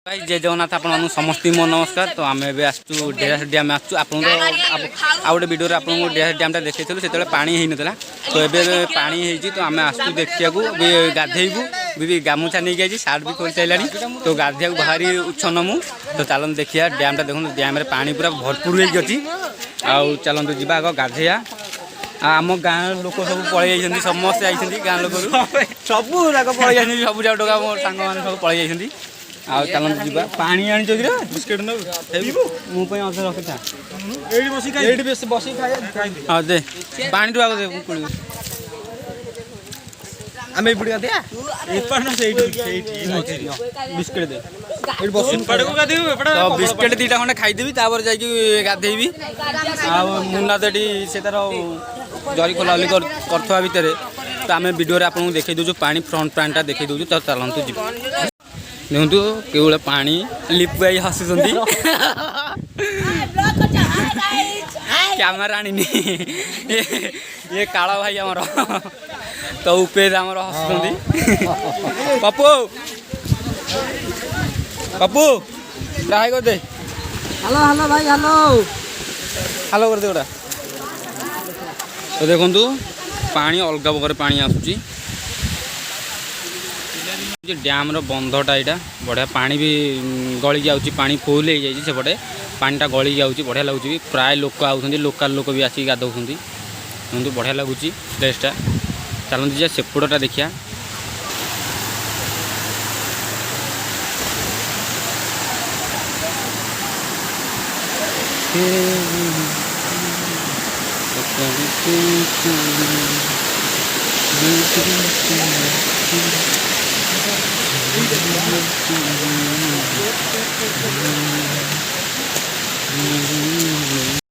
भाई जय जगन्नाथ आपन समस्त मो नमस्कार। तो आम ए आसू डेरास डैम आसू आप गोटे वीडियो आपको डेरास डैम देखी से पानी ही नाला तो ये पानी होती तो आम आसू देखा गाधेबू भी गामुछा नहीं गई सार्ट भी खोल सारा तो गाधिया बाहरी उच्छन मु तो चलते देखिए डैमटा देखो डैम पानी पूरा भरपूर होगी आउ चलते जी आग गाधेया आम गाँव लोक सब पलि समस्ते आई गाँ लोक सब पलि सब टका मो सांग मैंने सब पलि जाइए आउ चलते जी पानी आनी बिस्किट मुझे अधे रखी था हाँ दे पानी आगे दे आम बिस्किट दे बिस्किट दीटा खंडे खाईदेवी गाधेबी मुन्ना तो से तार जरी खोलाखोली करथवा भितर तो आम वीडियो आपको देखी दूँ पानी फ्रंट पैंटा देखी दूँ तो चलतु जी देखु केवल पानी लिपु भाई हसुंट कैमेरा आनी ये काला भाई आमर तो उपेद आमर हसुंट पप्पू पप्पू ट्राई कर दे हेलो हेलो भाई हेलो हेलो कर दे गोटा तो देखु पानी अलग प्रकार पानी आसूची डैम बंधटा यहाँ बढ़िया पानी भी गली जाऊँगी पानी फुल हो जाए सेपटे पानीटा गली जाऊँगी बढ़िया लगुच प्राय लोक आउट लोकाल लोक भी आसिक गाधौंती बढ़िया लगुच प्लेसटा चलते जा सेपटा देखिया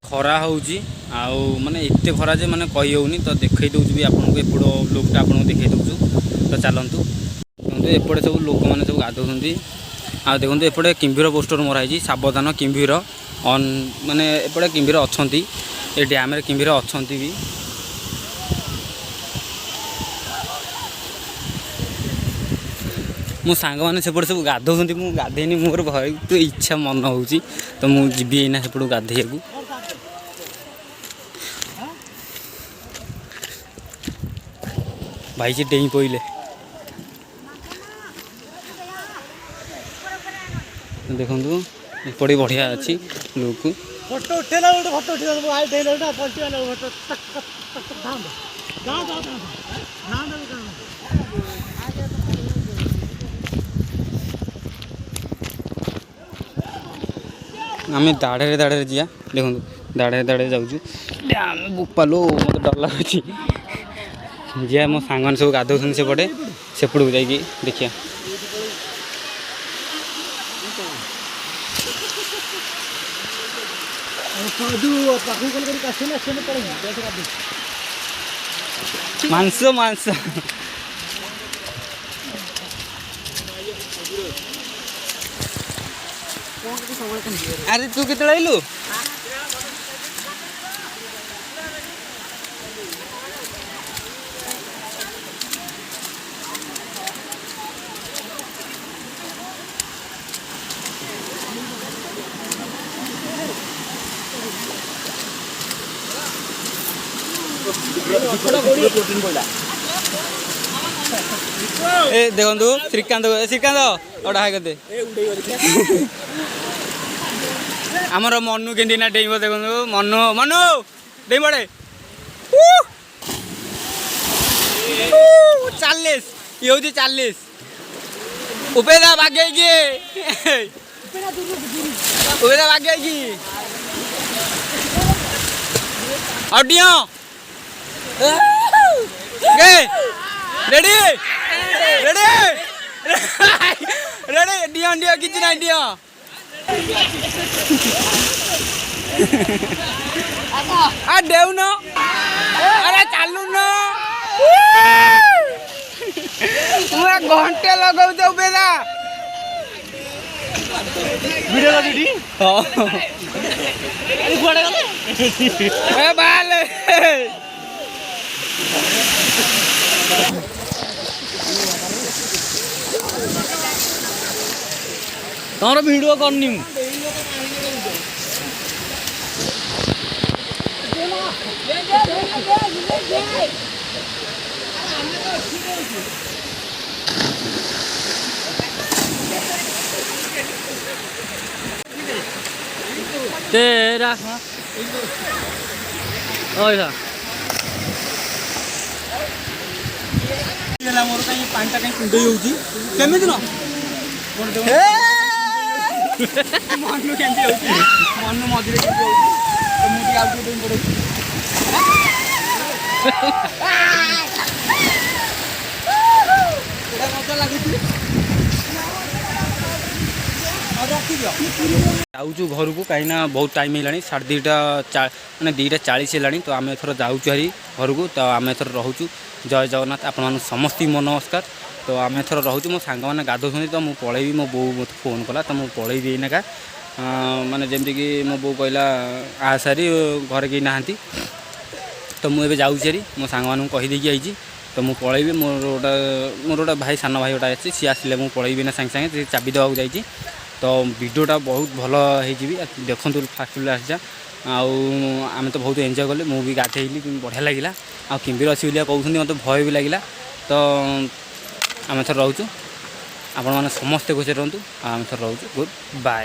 खरा होची आउ माने एते खरा जे माने कही होनी तो देखई दउछु भी आपन को एपडो लोकटा आपन को देखई दउछु तो चलंतु एपटे सब लोक माने सब गाधौंती आ देखंतु एपटे किंभीर पोस्टर मरा है सावधान किंभीर ऑन माने एपटे किंभीर अछंती ए डैम रे किंभीर अछंती भी मो सांग मैंने सेपटे सब गाधौंती मु गाधेनी मोर बहुत इच्छा मन हो तो मुझे जीवी एना सेपट गाधे भाई से डेई पड़े देखु एपटे बढ़िया अच्छी लोक फोटो उठेला फोटो उठेला मोबाइल देला ना पलटी वाला फोटो आम दाढ़े दाढ़े जा देखो दाढ़े दाढ़े जाऊँ डैम बोपालो मत डर लगुच जी मो सांग सब गाधौन सेपटे सेपटू जाकि देखिए मांस मांस अरे तू कितने आइलु ए देखु श्रीकांत श्रीकांत गोटा हाई करदे आमर मनु के डेब देखो मनु मनु डे बड़े 40 ये हूँ 40 उपेदा भाग्य उपेदा भाग्य ऑडियो रेडी रेडी रेडी डियो डियो किसी ना डियो आ देव न अरे चालू न मुझे घंटे लगाऊ तो बेला वीडियो लगी हां ए बाल ତମର ଭିଡ଼ିଓ କରିନି ମୁଁ तेरा ओइसा मोर कहीं पानी कहीं कुंडई होउची केमिति न मनु केमिति होउची मनु मझिरे केमिति होउची तो मुटी आउ के दिन पड़े एटा मजा लागुची जाऊँ घर को कहीं बहुत टाइम है 2:30 मैंने 2:40 है तो आम एथर जाऊँ हारी घर को तो आम एथर रोचु जय जगन्नाथ आपण समस्त मो नमस्कार तो आम एथर रोचु मो सांग मैंने गाधोनी तो मुझे पलैबी मो बो मत फोन कला तो मुझे पलैबी एनाका माने जमती मो बो कहला आ सारी घर कहीं नहांती तो मुझे जाऊँ हारी मो सांग मानू कहीदेकी आई तो मुझे पलैबी मोर गोटा भाई सान भाई गोटा अच्छी सी आसिले मुझे पलैबी ना सागे सागे चाबी देवाक जाइए तो वीडियोटा बहुत भल हो देखु फास्ट लास्ट जा आम तो बहुत एंजॉय कले मुझे गाधेली बढ़िया लगे आ किम्बीर अच्छी कहते मत भय भी लगे तो आम थर रोचु आपण मैंने समस्ते खुशी रुँ आम थर रोचु गुड बाय।